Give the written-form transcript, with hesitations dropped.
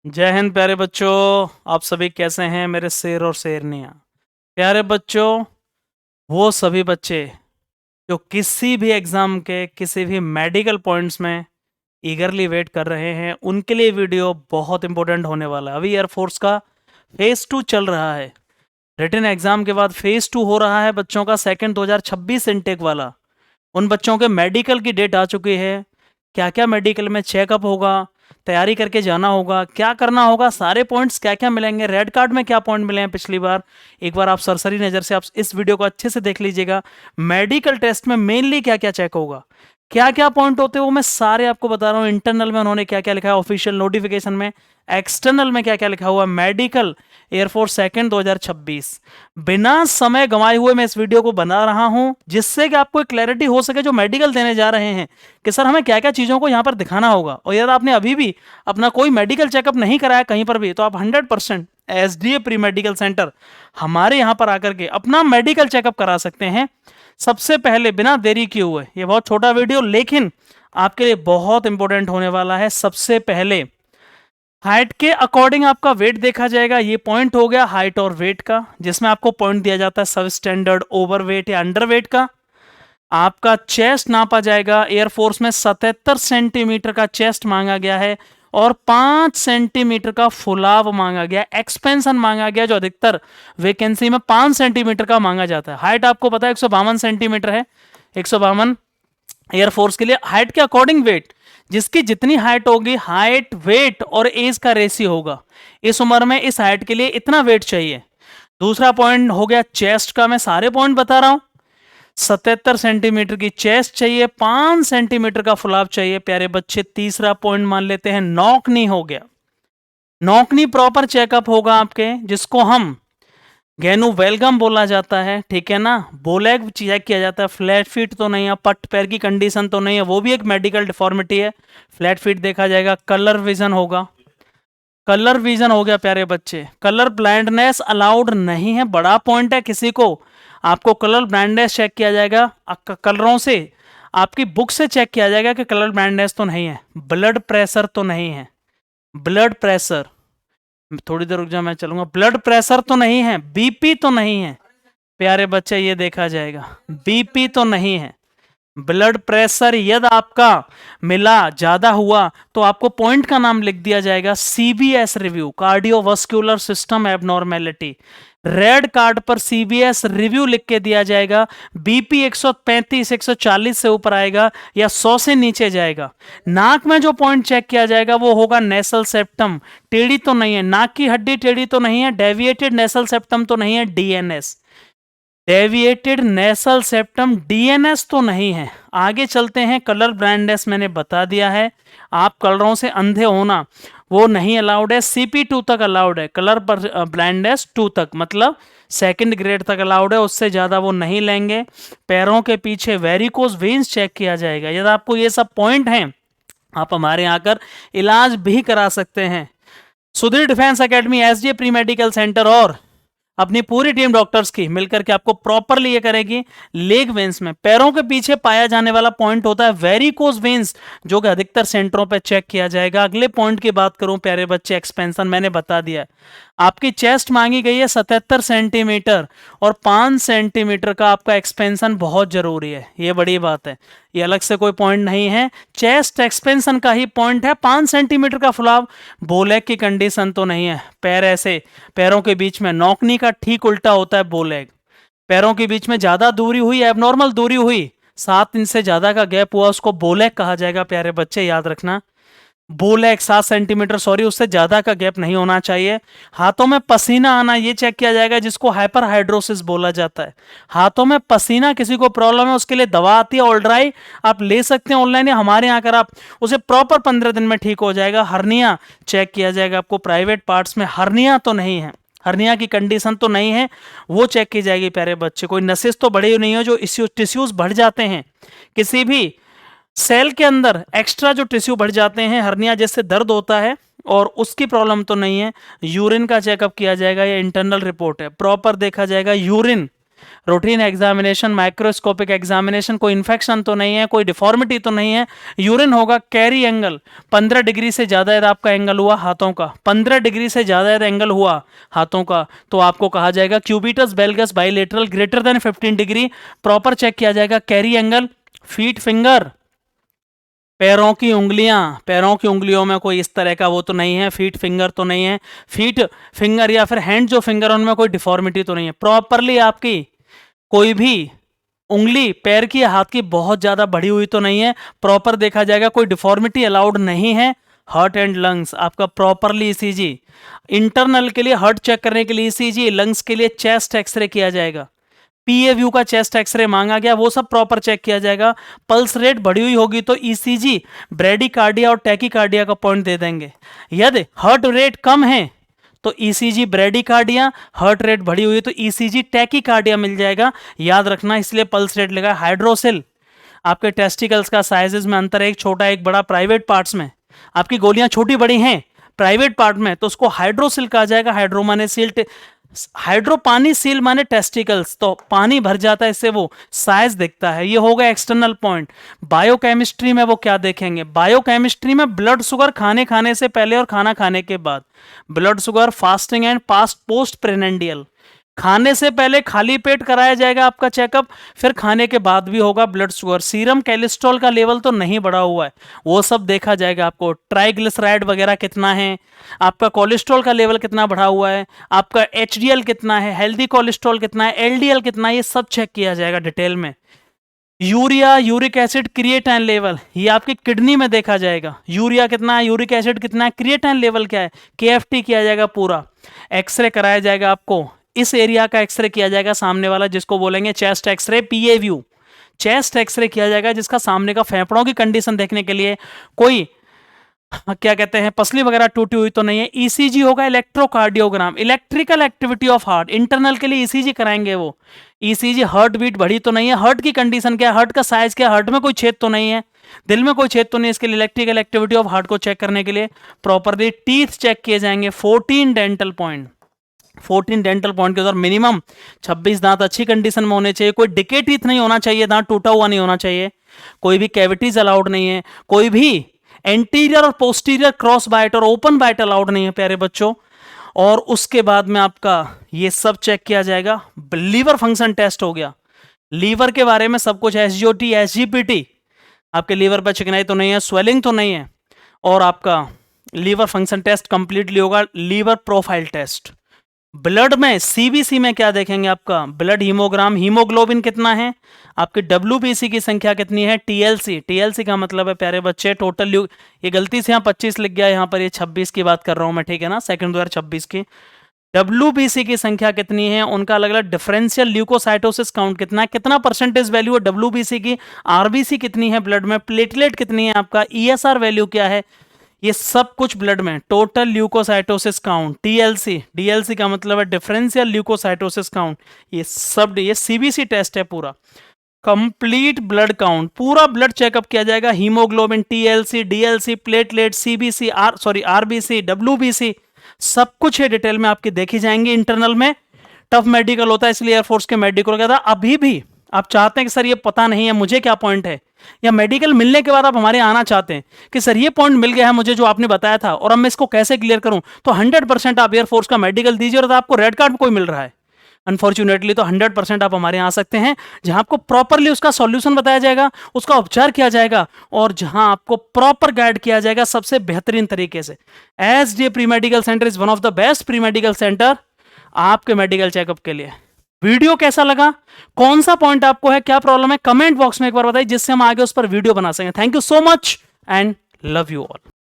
जय हिंद प्यारे बच्चों। आप सभी कैसे हैं मेरे शेर और शेरनियाँ। प्यारे बच्चों, वो सभी बच्चे जो किसी भी एग्ज़ाम के किसी भी मेडिकल पॉइंट्स में ईगरली वेट कर रहे हैं, उनके लिए वीडियो बहुत इंपॉर्टेंट होने वाला है। अभी एयरफोर्स का फेज़ 2 चल रहा है। रिटन एग्ज़ाम के बाद फेज़ 2 हो रहा है बच्चों का, सेकेंड 2026 इनटेक वाला। उन बच्चों के मेडिकल की डेट आ चुकी है। क्या क्या मेडिकल में चेकअप होगा, तैयारी करके जाना होगा, क्या करना होगा, सारे पॉइंट्स क्या क्या मिलेंगे, रेड कार्ड में क्या पॉइंट मिले हैं पिछली बार, एक बार आप सरसरी नज़र से आप इस वीडियो को अच्छे से देख लीजिएगा। मेडिकल टेस्ट में मेनली क्या क्या चेक होगा, क्या क्या पॉइंट होते हैं, वो मैं सारे आपको बता रहा हूँ। इंटरनल में उन्होंने क्या क्या लिखा है ऑफिशियल नोटिफिकेशन में, एक्सटर्नल में क्या क्या लिखा हुआ, मेडिकल एयरफोर्स सेकेंड 2026। बिना समय गंवाए हुए मैं इस वीडियो को बना रहा हूं, जिससे कि आपको एक क्लैरिटी हो सके जो मेडिकल देने जा रहे हैं कि सर हमें क्या क्या चीज़ों को यहाँ पर दिखाना होगा। और यदि आपने अभी भी अपना कोई मेडिकल चेकअप नहीं कराया कहीं पर भी, तो आप 100% एसडीए प्री मेडिकल सेंटर हमारे यहाँ पर आकर के अपना मेडिकल चेकअप करा सकते हैं। सबसे पहले बिना देरी किए हुए, ये बहुत छोटा वीडियो लेकिन आपके लिए बहुत इंपॉर्टेंट होने वाला है। सबसे पहले हाइट के अकॉर्डिंग आपका वेट देखा जाएगा। ये पॉइंट हो गया हाइट और वेट का, जिसमें आपको पॉइंट दिया जाता है सब स्टैंडर्ड, ओवर वेट या अंडर वेट का। आपका चेस्ट नापा जाएगा। एयरफोर्स में 77 सेंटीमीटर का चेस्ट मांगा गया है और 5 सेंटीमीटर का फुलाव मांगा गया, एक्सपेंशन मांगा गया, जो अधिकतर वैकेंसी में 5 सेंटीमीटर का मांगा जाता है। हाइट आपको पता है 152 सेंटीमीटर है, 152 एयरफोर्स के लिए। हाइट के अकॉर्डिंग वेट, जिसकी जितनी हाइट होगी, हाइट वेट और एज का रेशियो होगा। इस उम्र में इस हाइट के लिए इतना वेट चाहिए। दूसरा पॉइंट हो गया चेस्ट का, मैं सारे पॉइंट बता रहा हूं। 77 सेंटीमीटर की चेस्ट चाहिए, 5 सेंटीमीटर का फुलाव चाहिए प्यारे बच्चे। तीसरा पॉइंट मान लेते हैं नॉकनी हो गया। नॉकनी प्रॉपर चेकअप होगा आपके, जिसको हम गैनु वेलगम बोला जाता है, ठीक है ना। बोलेग चेक किया जाता है, फ्लैट फीट तो नहीं है, पट पैर की कंडीशन तो नहीं है, वो भी एक मेडिकल डिफॉर्मिटी है। फ्लैट फीट देखा जाएगा। कलर विजन होगा। कलर विजन हो गया प्यारे बच्चे। कलर ब्लाइंडनेस अलाउड नहीं है, बड़ा पॉइंट है। किसी को आपको कलर ब्लाइंडनेस चेक किया जाएगा, कलरों से आपकी बुक से चेक किया जाएगा कि कलर ब्लाइंडनेस तो नहीं है। ब्लड प्रेशर तो नहीं है, ब्लड प्रेशर, थोड़ी देर रुक जा मैं चलूंगा। ब्लड प्रेशर तो नहीं है, बीपी तो नहीं है प्यारे बच्चे, ये देखा जाएगा। बीपी तो नहीं है। ब्लड प्रेशर यदि आपका मिला, ज्यादा हुआ, तो आपको पॉइंट का नाम लिख दिया जाएगा CBS review, cardiovascular system abnormality. Red card पर सीबीएस रिव्यू लिख के दिया जाएगा। बीपी 135 140 से ऊपर आएगा या 100 से नीचे जाएगा। नाक में जो पॉइंट चेक किया जाएगा वो होगा नेसल सेप्टम। टेढ़ी तो नहीं है, नाक की हड्डी टेढ़ी तो नहीं है, डेविएटेड नेसल सेप्टम तो नहीं है, DNS, deviated nasal septum, DNS तो नहीं है। आगे चलते हैं। कलर ब्लाइंडनेस मैंने बता दिया है, आप कलरों से अंधे होना वो नहीं अलाउड है। CP2 तक अलाउड है, कलर ब्लाइंडनेस 2 तक, मतलब सेकंड ग्रेड तक अलाउड है, उससे ज़्यादा वो नहीं लेंगे। पैरों के पीछे वेरिकोज वेन्स चेक किया जाएगा। यदि आपको ये सब पॉइंट हैं, आप हमारे यहाँ आकर इलाज भी करा सकते हैं। Sudhir defence academy, SDA pre medical centre और अपनी पूरी टीम डॉक्टर्स की मिलकर के आपको प्रॉपरली ये करेगी। लेग वेन्स में पैरों के पीछे पाया जाने वाला पॉइंट होता है वेरिकोज वेन्स, जो कि अधिकतर सेंटरों पे चेक किया जाएगा। अगले पॉइंट की बात करूं प्यारे बच्चे, एक्सपेंशन मैंने बता दिया। आपकी चेस्ट मांगी गई है 77 सेंटीमीटर और 5 सेंटीमीटर का आपका एक्सपेंशन बहुत जरूरी है, ये बड़ी बात है, ये अलग से कोई पॉइंट नहीं है। चेस्ट एक्सपेंशन का ही पॉइंट है। 5 सेंटीमीटर का फुलाव, बोलेग की कंडीशन तो नहीं है। पैर ऐसे, पैरों के बीच में नौकनी का ठीक उल्टा होता है बोलेग। पैरों के बीच में ज्यादा दूरी हुई, एबनॉर्मल दूरी हुई, 7 इंच से ज्यादा का गैप हुआ, उसको बोलेग कहा जाएगा प्यारे बच्चे, याद रखना। बोलेग 7 सेंटीमीटर, सॉरी, उससे ज्यादा का गैप नहीं होना चाहिए। हाथों में पसीना आना, ये चेक किया जाएगा, जिसको हाइपर हाइड्रोसिस बोला जाता है। हाथों में पसीना, किसी को प्रॉब्लम है उसके लिए दवा आती है ऑल्ड्राई, आप ले सकते हैं ऑनलाइन या हमारे यहाँ आकर आप उसे प्रॉपर 15 दिन में ठीक हो जाएगा। हर्निया चेक किया जाएगा आपको, प्राइवेट पार्ट्स में हर्निया तो नहीं है, हर्निया की कंडीशन तो नहीं है, वो चेक की जाएगी प्यारे बच्चे। कोई नसेस तो बड़े नहीं हो जो टिश्यूज बढ़ जाते हैं, किसी भी सेल के अंदर एक्स्ट्रा जो टिश्यू बढ़ जाते हैं, हर्निया जैसे दर्द होता है, और उसकी प्रॉब्लम तो नहीं है। यूरिन का चेकअप किया जाएगा, ये इंटरनल रिपोर्ट है, प्रॉपर देखा जाएगा urine routine examination, microscopic examination, कोई इन्फेक्शन तो नहीं है, कोई डिफॉर्मिटी तो नहीं है, यूरिन होगा, कैरी एंगल 15 डिग्री से ज़्यादा यदि आपका एंगल हुआ हाथों का, 15 डिग्री से ज़्यादा यदि एंगल हुआ हाथों का, तो आपको कहा जाएगा cubitus valgus bilateral greater than 15 degree, proper check किया जाएगा कैरी एंगल। फीट फिंगर, पैरों की उंगलियां, पैरों की उंगलियों में कोई इस तरह का वो तो नहीं है, फीट फिंगर तो नहीं है, फीट फिंगर या फिर हैंड जो फिंगर उनमें कोई डिफॉर्मिटी तो नहीं है, प्रॉपरली आपकी कोई भी उंगली पैर की हाथ की बहुत ज्यादा बढ़ी हुई तो नहीं है, प्रॉपर देखा जाएगा, कोई डिफॉर्मिटी अलाउड नहीं है। हार्ट एंड लंग्स आपका प्रॉपरली ईसीजी, इंटरनल के लिए हार्ट चेक करने के लिए ईसीजी, लंग्स के लिए चेस्ट एक्सरे किया जाएगा, पीए व्यू का चेस्ट एक्सरे मांगा गया, वो सब प्रॉपर चेक किया जाएगा। पल्स रेट बढ़ी हुई होगी तो ईसीजी ब्रेडिकार्डिया और टैकीकार्डिया का पॉइंट दे देंगे। यदि हार्ट रेट कम है तो ईसीजी ब्रेडिकार्डिया, हार्ट रेट बढ़ी हुई है तो ईसीजी टैकीकार्डिया मिल जाएगा, याद रखना, इसलिए पल्स रेट लगा। हाइड्रोसिल, आपके टेस्टिकल्स का साइजेस में अंतर है, एक छोटा एक बड़ा, प्राइवेट पार्ट्स में आपकी गोलियां छोटी बड़ी हैं प्राइवेट पार्ट में तो उसको हाइड्रोसिल कहा जाएगा। हाइड्रो माने सील, हाइड्रो पानी, सील माने टेस्टिकल्स, तो पानी भर जाता है, इससे वो साइज दिखता है। ये होगा एक्सटर्नल पॉइंट। बायोकेमिस्ट्री में वो क्या देखेंगे, बायोकेमिस्ट्री में ब्लड शुगर खाने से पहले और खाना खाने के बाद, blood sugar fasting and postprandial, खाने से पहले खाली पेट कराया जाएगा आपका चेकअप, फिर खाने के बाद भी होगा ब्लड शुगर। सीरम कोलेस्ट्रॉल का लेवल तो नहीं बढ़ा हुआ है, वो सब देखा जाएगा आपको। ट्राइग्लिसराइड वगैरह कितना है, आपका कोलेस्ट्रॉल का लेवल कितना बढ़ा हुआ है, आपका एचडीएल कितना है, हेल्दी कोलेस्ट्रॉल कितना है, एलडीएल कितना है, ये सब चेक किया जाएगा डिटेल में। यूरिया, यूरिक एसिड, क्रिएटाइन लेवल, ये आपकी किडनी में देखा जाएगा, यूरिया कितना है, यूरिक एसिड कितना है, क्रिएटाइन लेवल क्या है, केएफटी किया जाएगा पूरा। एक्सरे कराया जाएगा आपको, इस एरिया का एक्सरे किया जाएगा, सामने वाला जिसको बोलेंगे चेस्ट एक्सरे, पीए व्यू, चेस्ट एक्सरे किया जाएगा जिसका सामने का फेफड़ों की कंडीशन देखने के लिए, कोई क्या कहते हैं पसली वगैरह टूटी हुई तो नहीं है। ईसीजी होगा electrocardiogram, electrical activity of heart, internal के लिए ईसीजी कराएंगे वो। ईसीजी हार्ट बीट बढ़ी तो नहीं है, हार्ट की कंडीशन क्या है, हार्ट का साइज क्या है, हार्ट में कोई छेद तो नहीं है, दिल में कोई छेद तो नहीं है, इसके लिए इलेक्ट्रिकल एक्टिविटी ऑफ हार्ट को चेक करने के लिए प्रॉपरली टीथ चेक किए जाएंगे। 14 डेंटल पॉइंट, 14 डेंटल पॉइंट के अंदर मिनिमम 26 दांत अच्छी कंडीशन में होने चाहिए, कोई डिके टीथ नहीं होना चाहिए, दांत टूटा हुआ नहीं होना चाहिए, कोई भी कैविटीज अलाउड नहीं है, कोई भी एंटीरियर और पोस्टीरियर क्रॉस बाइट और ओपन बाइट अलाउड नहीं है प्यारे बच्चों। और उसके बाद में आपका ये सब चेक किया जाएगा। लीवर फंक्शन टेस्ट हो गया, लीवर के बारे में सब कुछ, एसजीओटी, एसजीपीटी, आपके लीवर पर चिकनाई तो नहीं है, स्वेलिंग तो नहीं है, और आपका लीवर फंक्शन टेस्ट कंप्लीटली होगा। लीवर प्रोफाइल टेस्ट, ब्लड में सीबीसी में क्या देखेंगे, आपका ब्लड हीमोग्राम, हीमोग्लोबिन कितना है, आपकी डब्ल्यूबीसी की संख्या कितनी है, टीएलसी, टीएलसी का मतलब है प्यारे बच्चे टोटल, ये गलती से यहाँ 25 लिख गया, यहाँ पर ये 26 की बात कर रहा हूँ मैं, ठीक है ना, सेकंड 2026 की। डब्ल्यूबीसी की संख्या कितनी है, उनका अलग अलग डिफरेंशियल ल्यूकोसाइटोसिस काउंट कितना है, कितना परसेंटेज वैल्यू है डब्ल्यूबीसी की, आरबीसी कितनी है ब्लड में, प्लेटलेट कितनी है, आपका ईएसआर वैल्यू क्या है, ये सब कुछ ब्लड में। Total leukocytosis count, TLC, DLC का मतलब है डिफरेंशियल ल्यूकोसाइटोसिस काउंट, ये सब, ये सीबीसी टेस्ट है पूरा। कंप्लीट ब्लड काउंट, पूरा ब्लड चेकअप किया जाएगा, haemoglobin, TLC, DLC, platelet, CBC, RBC, WBC, सब कुछ है डिटेल में आपकी देखी जाएंगे। इंटरनल में टफ मेडिकल होता है, इसलिए एयरफोर्स के मेडिकल कहता है। अभी भी आप चाहते हैं कि सर ये पता नहीं है मुझे क्या पॉइंट है, या मेडिकल मिलने के बाद आप हमारे आना चाहते हैं कि सर ये पॉइंट मिल गया है मुझे जो आपने बताया था और अब मैं इसको कैसे क्लियर करूं, तो 100% आप एयरफोर्स का मेडिकल दीजिए, और आपको रेड कार्ड कोई मिल रहा है अनफॉर्चुनेटली, तो 100% आप हमारे यहाँ आ सकते हैं, जहां आपको प्रॉपरली उसका सॉल्यूशन बताया जाएगा, उसका उपचार किया जाएगा, और जहां आपको प्रॉपर गाइड किया जाएगा सबसे बेहतरीन तरीके से। SDA pre medical centre is one of the best pre medical centre आपके मेडिकल चेकअप के लिए। वीडियो कैसा लगा, कौन सा पॉइंट आपको है, क्या प्रॉब्लम है, कमेंट बॉक्स में एक बार बताइए, जिससे हम आगे उस पर वीडियो बना सकें। Thank you so much and love you all.